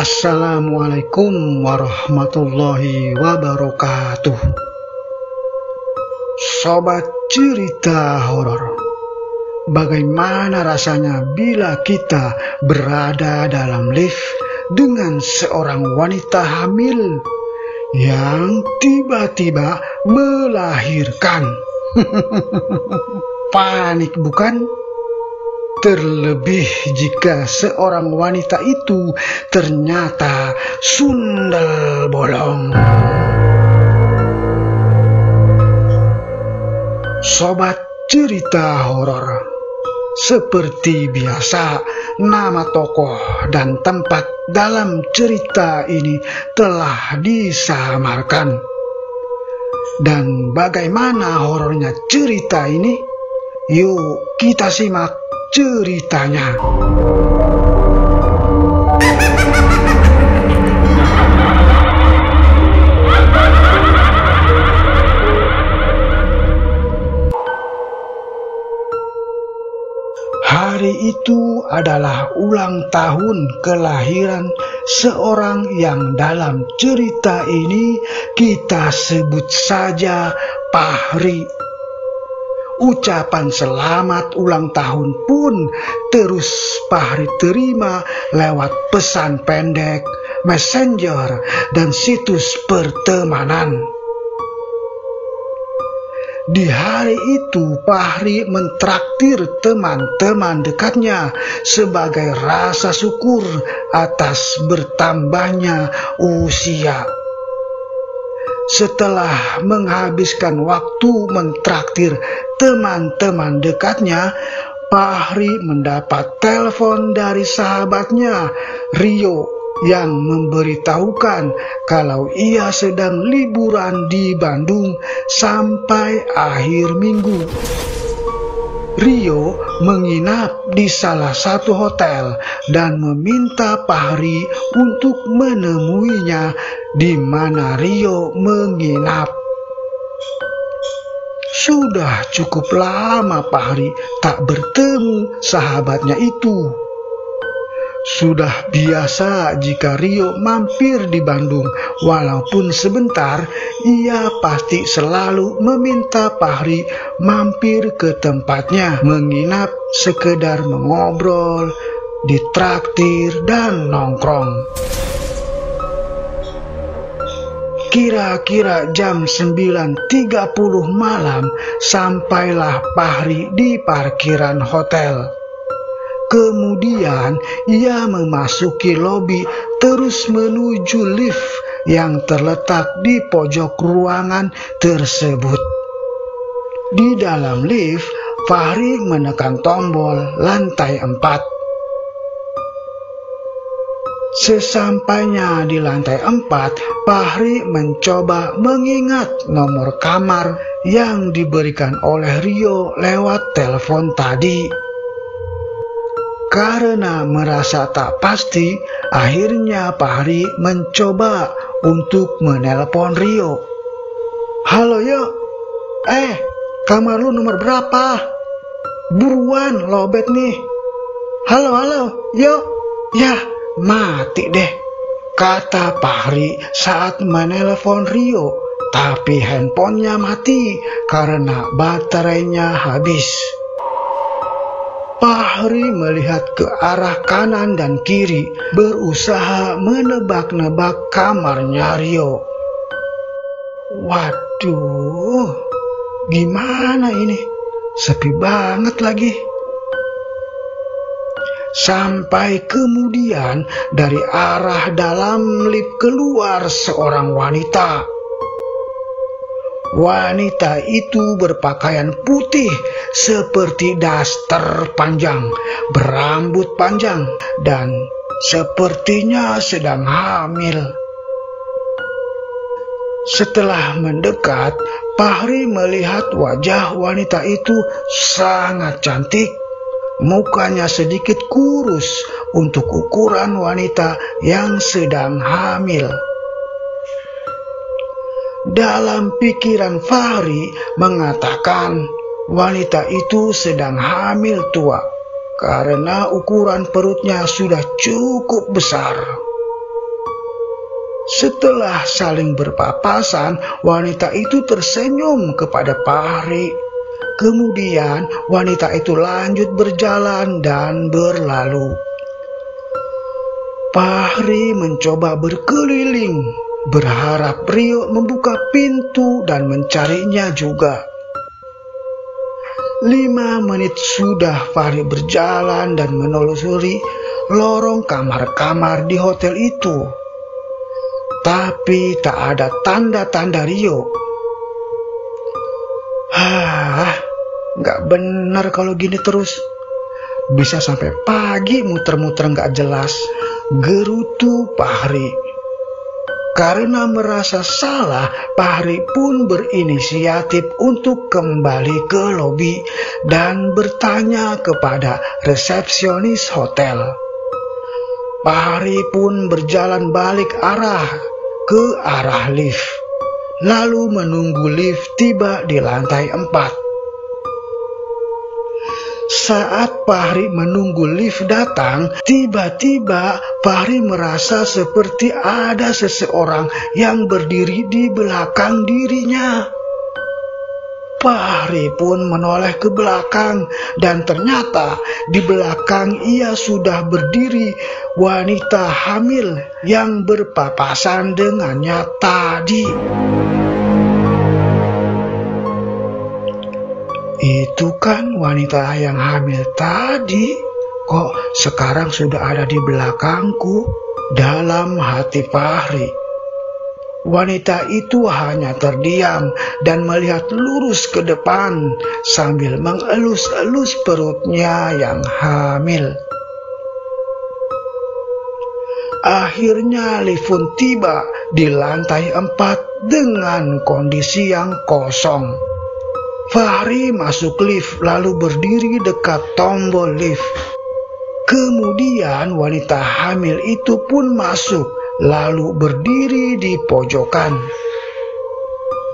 Assalamualaikum warahmatullahi wabarakatuh. Sobat cerita horor, bagaimana rasanya bila kita berada dalam lift dengan seorang wanita hamil yang tiba-tiba melahirkan? Panik bukan? Terlebih jika seorang wanita itu ternyata sundel bolong. Sobat cerita horor, seperti biasa nama tokoh dan tempat dalam cerita ini telah disamarkan. Dan bagaimana horornya cerita ini? Yuk kita simak ceritanya. Hari itu adalah ulang tahun kelahiran seorang yang dalam cerita ini kita sebut saja Fahri. Ucapan selamat ulang tahun pun terus Fahri terima lewat pesan pendek, messenger, dan situs pertemanan. Di hari itu Fahri mentraktir teman-teman dekatnya sebagai rasa syukur atas bertambahnya usia. Setelah menghabiskan waktu mentraktir teman-teman dekatnya, Fahri mendapat telepon dari sahabatnya, Rio, yang memberitahukan kalau ia sedang liburan di Bandung sampai akhir minggu. Rio menginap di salah satu hotel dan meminta Fahri untuk menemuinya di mana Rio menginap. Sudah cukup lama Fahri tak bertemu sahabatnya itu. Sudah biasa jika Rio mampir di Bandung, walaupun sebentar, ia pasti selalu meminta Fahri mampir ke tempatnya, menginap sekedar mengobrol, ditraktir, dan nongkrong. Kira-kira jam 9.30 malam sampailah Fahri di parkiran hotel. Kemudian ia memasuki lobi terus menuju lift yang terletak di pojok ruangan tersebut. Di dalam lift, Fahri menekan tombol lantai 4. Sesampainya di lantai 4, Fahri mencoba mengingat nomor kamar yang diberikan oleh Rio lewat telepon tadi. Karena merasa tak pasti, akhirnya Fahri mencoba untuk menelpon Rio. Halo yo, kamar lu nomor berapa? Buruan, lobet nih. Halo, yo. Ya, mati deh, kata Fahri saat menelpon Rio. Tapi handphonenya mati karena baterainya habis. Fahri melihat ke arah kanan dan kiri, berusaha menebak-nebak kamarnya Rio. Waduh, gimana ini? Sepi banget lagi. Sampai kemudian dari arah dalam lift keluar seorang wanita. Wanita itu berpakaian putih seperti daster panjang, berambut panjang, dan sepertinya sedang hamil. Setelah mendekat, Fahri melihat wajah wanita itu sangat cantik. Mukanya sedikit kurus untuk ukuran wanita yang sedang hamil. Dalam pikiran Fahri mengatakan wanita itu sedang hamil tua karena ukuran perutnya sudah cukup besar. Setelah saling berpapasan, wanita itu tersenyum kepada Fahri. Kemudian wanita itu lanjut berjalan dan berlalu. Fahri mencoba berkeliling, berharap Rio membuka pintu dan mencarinya juga. 5 menit sudah Fahri berjalan dan menelusuri lorong kamar-kamar di hotel itu. Tapi tak ada tanda-tanda Rio. Nggak benar kalau gini terus. Bisa sampai pagi muter-muter nggak jelas, gerutu Fahri. Karena merasa salah, Fahri pun berinisiatif untuk kembali ke lobi dan bertanya kepada resepsionis hotel. Fahri pun berjalan balik ke arah lift, lalu menunggu lift tiba di lantai 4. Saat Fahri menunggu lift datang, tiba-tiba Fahri merasa seperti ada seseorang yang berdiri di belakang dirinya. Fahri pun menoleh ke belakang dan ternyata di belakang ia sudah berdiri wanita hamil yang berpapasan dengannya tadi. Itu kan wanita yang hamil tadi, kok sekarang sudah ada di belakangku? Dalam hati Fahri. Wanita itu hanya terdiam dan melihat lurus ke depan sambil mengelus-elus perutnya yang hamil. Akhirnya lift pun tiba di lantai 4 dengan kondisi yang kosong. Fahri masuk lift lalu berdiri dekat tombol lift. Kemudian wanita hamil itu pun masuk lalu berdiri di pojokan.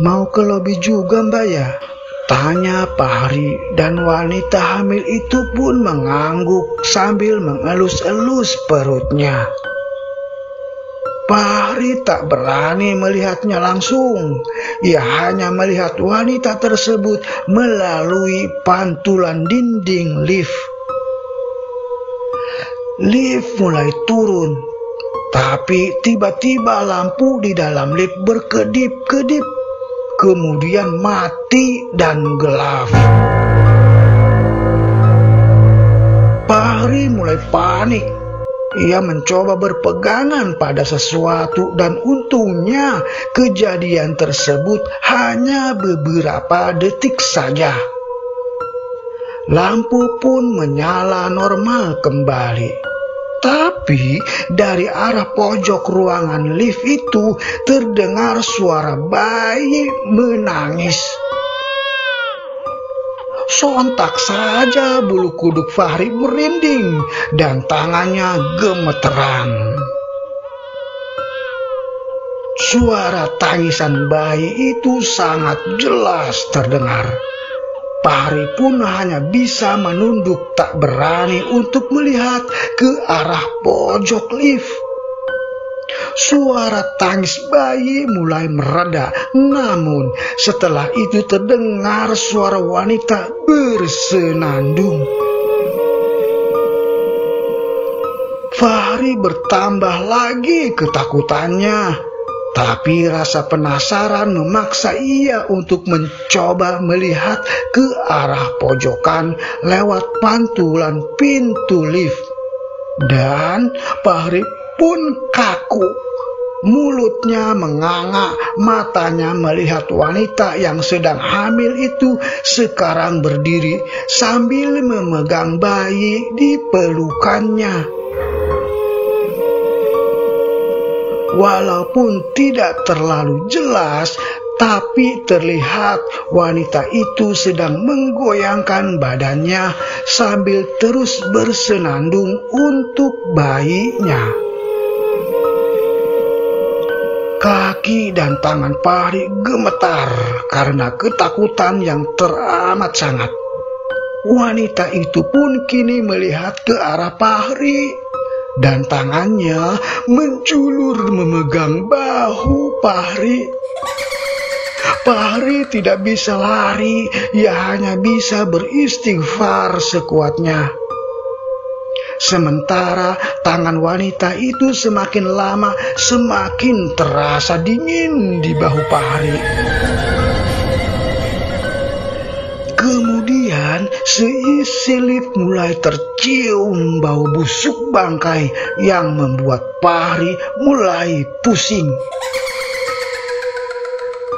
Mau ke lobi juga Mbak ya? Tanya Fahri dan wanita hamil itu pun mengangguk sambil mengelus-elus perutnya. Fahri tak berani melihatnya langsung. Ia hanya melihat wanita tersebut melalui pantulan dinding lift. Lift mulai turun. Tapi tiba-tiba lampu di dalam lift berkedip-kedip, kemudian mati dan gelap. Fahri mulai panik. Ia mencoba berpegangan pada sesuatu dan untungnya kejadian tersebut hanya beberapa detik saja. Lampu pun menyala normal kembali. Tapi dari arah pojok ruangan lift itu terdengar suara bayi menangis. Sontak saja bulu kuduk Fahri merinding dan tangannya gemeteran. Suara tangisan bayi itu sangat jelas terdengar. Fahri pun hanya bisa menunduk tak berani untuk melihat ke arah pojok lift. Suara tangis bayi mulai mereda, namun setelah itu terdengar suara wanita bersenandung. Fahri bertambah lagi ketakutannya. Tapi rasa penasaran memaksa ia untuk mencoba melihat ke arah pojokan lewat pantulan pintu lift. Dan Fahri pun kaku. Mulutnya menganga, matanya melihat wanita yang sedang hamil itu sekarang berdiri sambil memegang bayi di pelukannya. Walaupun tidak terlalu jelas, tapi terlihat wanita itu sedang menggoyangkan badannya sambil terus bersenandung untuk bayinya. Kaki dan tangan Fahri gemetar karena ketakutan yang teramat sangat. Wanita itu pun kini melihat ke arah Fahri dan tangannya menjulur memegang bahu Fahri. Fahri tidak bisa lari, ia hanya bisa beristighfar sekuatnya. Sementara tangan wanita itu semakin lama semakin terasa dingin di bahu Fahri. Kemudian seisi lift mulai tercium bau busuk bangkai yang membuat Fahri mulai pusing.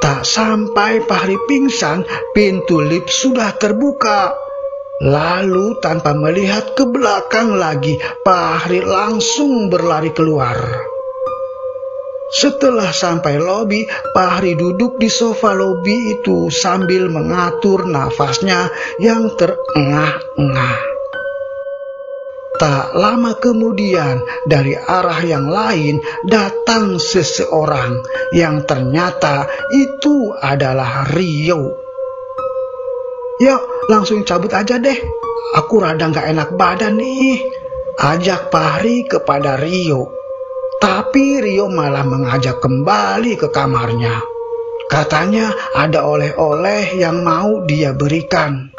Tak sampai Fahri pingsan, pintu lift sudah terbuka. Lalu tanpa melihat ke belakang lagi, Fahri langsung berlari keluar. Setelah sampai lobi, Fahri duduk di sofa lobi itu sambil mengatur nafasnya yang terengah-engah. Tak lama kemudian, dari arah yang lain datang seseorang yang ternyata itu adalah Rio. "Yuk, langsung cabut aja deh. Aku rada gak enak badan nih," ajak Fahri kepada Rio. Tapi Rio malah mengajak kembali ke kamarnya. Katanya ada oleh-oleh yang mau dia berikan.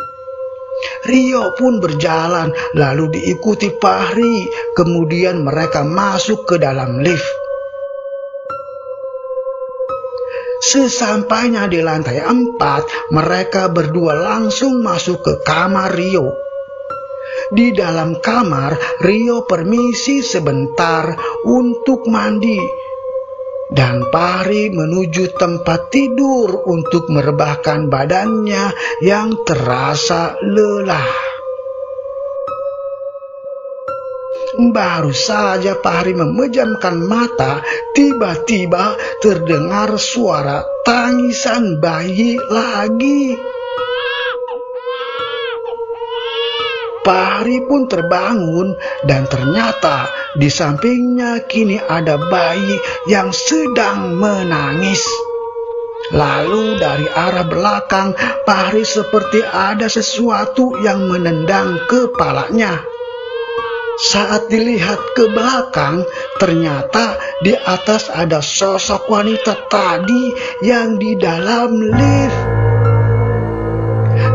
Rio pun berjalan, lalu diikuti Fahri. Kemudian mereka masuk ke dalam lift. Sesampainya di lantai 4, mereka berdua langsung masuk ke kamar Rio. Di dalam kamar, Rio permisi sebentar untuk mandi, dan Fahri menuju tempat tidur untuk merebahkan badannya yang terasa lelah. Baru saja Fahri memejamkan mata, tiba-tiba terdengar suara tangisan bayi lagi. Fahri pun terbangun dan ternyata di sampingnya kini ada bayi yang sedang menangis. Lalu dari arah belakang, Fahri seperti ada sesuatu yang menendang kepalanya. Saat dilihat ke belakang, ternyata di atas ada sosok wanita tadi yang di dalam lift.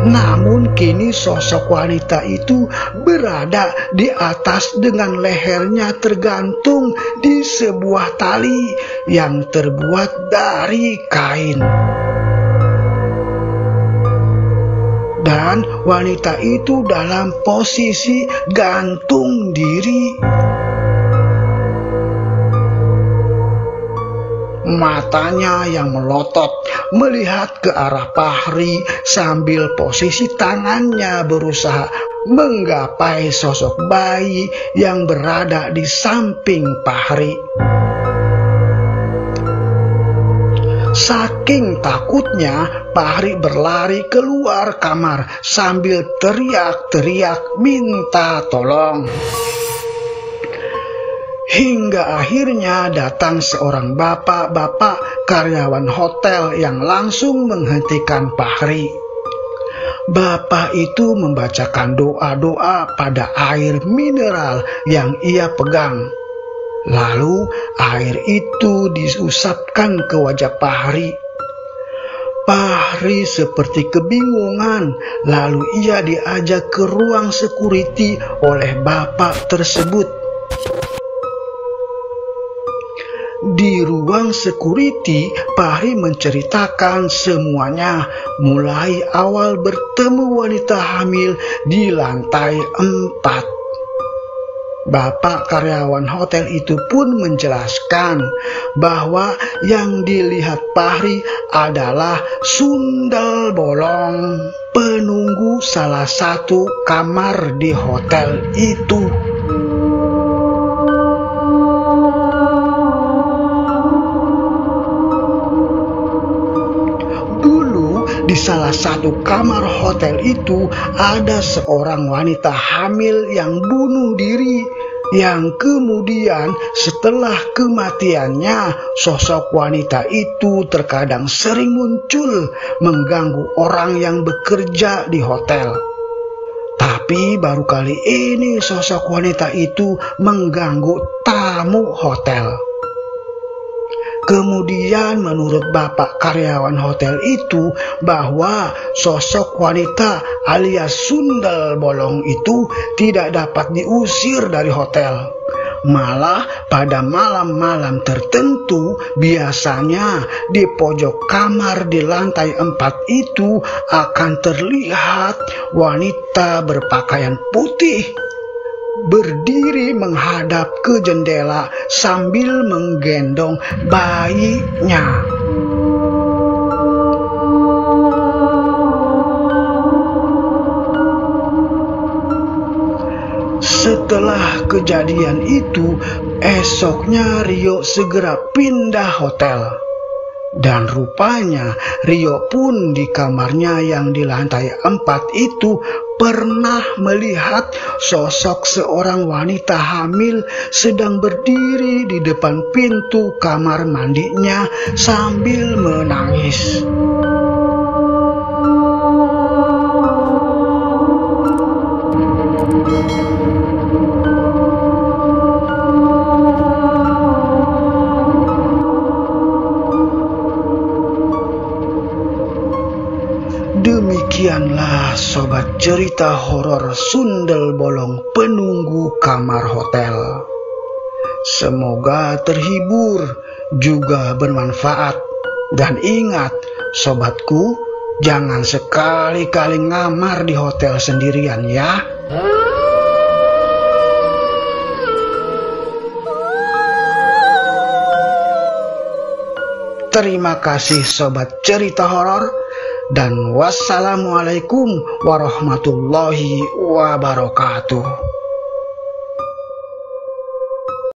Namun kini sosok wanita itu berada di atas dengan lehernya tergantung di sebuah tali yang terbuat dari kain. Dan wanita itu dalam posisi gantung diri. Matanya yang melotot melihat ke arah Fahri sambil posisi tangannya berusaha menggapai sosok bayi yang berada di samping Fahri. Saking takutnya, Fahri berlari keluar kamar sambil teriak-teriak minta tolong. Hingga akhirnya datang seorang bapak-bapak karyawan hotel yang langsung menghentikan Fahri. Bapak itu membacakan doa-doa pada air mineral yang ia pegang. Lalu air itu diusapkan ke wajah Fahri. Fahri seperti kebingungan, lalu ia diajak ke ruang security oleh bapak tersebut. Di ruang security, Fahri menceritakan semuanya, mulai awal bertemu wanita hamil di lantai 4. Bapak karyawan hotel itu pun menjelaskan bahwa yang dilihat Fahri adalah sundel bolong, penunggu salah satu kamar di hotel itu. Di salah satu kamar hotel itu ada seorang wanita hamil yang bunuh diri, yang kemudian setelah kematiannya sosok wanita itu terkadang sering muncul mengganggu orang yang bekerja di hotel. Tapi baru kali ini sosok wanita itu mengganggu tamu hotel. Kemudian menurut bapak karyawan hotel itu bahwa sosok wanita alias sundel bolong itu tidak dapat diusir dari hotel. Malah pada malam-malam tertentu biasanya di pojok kamar di lantai 4 itu akan terlihat wanita berpakaian putih berdiri menghadap ke jendela sambil menggendong bayinya. Setelah kejadian itu, esoknya Rio segera pindah hotel. Dan rupanya Rio pun di kamarnya yang di lantai 4 itu pernah melihat sosok seorang wanita hamil sedang berdiri di depan pintu kamar mandinya sambil menangis. Demikianlah sobat cerita horor Sundel Bolong penunggu kamar hotel. Semoga terhibur juga bermanfaat. Dan ingat sobatku, jangan sekali-kali ngamar di hotel sendirian ya. Terima kasih sobat cerita horor, dan wassalamualaikum warahmatullahi wabarakatuh.